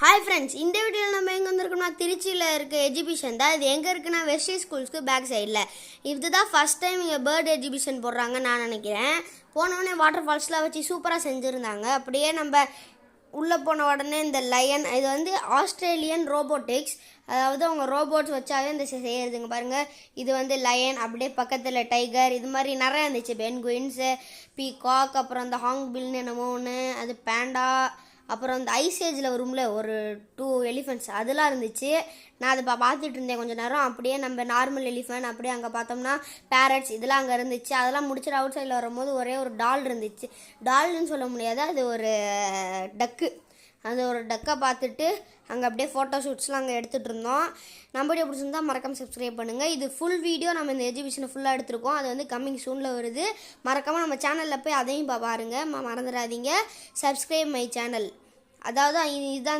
Hi friends, in this video நம்ம எங்க வந்திருக்கோம்னா திருச்சியில இருக்க எக்ஸிபிஷன் தான். இது எங்க இருக்குன்னா வெஸ்ட் ஸ்கூல்ஸ்க்கு பேக் சைடுல. இதுதான் ஃபர்ஸ்ட் டைம் இங்க பர்ட் எக்ஸிபிஷன் போடுறாங்க நான் நினைக்கிறேன். போனவனே வாட்டர் ஃபால்ஸ்லாம் வச்சு சூப்பரா செஞ்சிருந்தாங்க. அப்படியே நம்ம உள்ள போன உடனே இந்த லயன் இது வந்து ஆஸ்திரேலியன் ரோபோட்டிக்ஸ், அதாவது அவங்க ரோபோட்ஸ் வச்சாவே இந்த செய்யறதுங்க பாருங்க. இது வந்து லயன், அப்படியே பக்கத்தில் டைகர், இது மாதிரி நிறைய இருந்துச்சு. பென்குயின்ஸு, பீகாக், அப்புறம் அந்த ஹாங்பில்னு என்னமோ ஒன்று, அது பேண்டா, அப்புறம் அந்த ஐஸ் ஏஜில் வரும்ல ஒரு 2 எலிஃபெண்ட்ஸ் அதெல்லாம் இருந்துச்சு. நான் அதை பார்த்துட்டு இருந்தேன் கொஞ்சம் நேரம். அப்படியே நம்ம நார்மல் எலிஃபெண்ட், அப்படியே அங்கே பார்த்தோம்னா பேரட்ஸ் இதெல்லாம் அங்கே இருந்துச்சு. அதெல்லாம் முடிச்சுட்டு அவுட் சைடில் வரும்போது ஒரே ஒரு டால் இருந்துச்சு. டால்னு சொல்ல முடியாது, அது ஒரு டக்கு. அந்த ஒரு டக்கை பார்த்துட்டு அங்கே அப்படியே ஃபோட்டோ ஷூட்ஸ்லாம் அங்கே எடுத்துகிட்டு இருந்தோம். நம்ம வீடியோ பிடிச்சிருந்தா மறக்காமல் சப்ஸ்கிரைப் பண்ணுங்கள். இது ஃபுல் வீடியோ நம்ம இந்த எக்ஸிபிஷனை ஃபுல்லாக எடுத்துருக்கோம். அது வந்து கம்மிங் சூனில் வருது. மறக்காமல் நம்ம சேனலில் போய் அதையும் பாருங்கள், மறந்துடாதீங்க. Subscribe my channel. அதாவது இதுதான்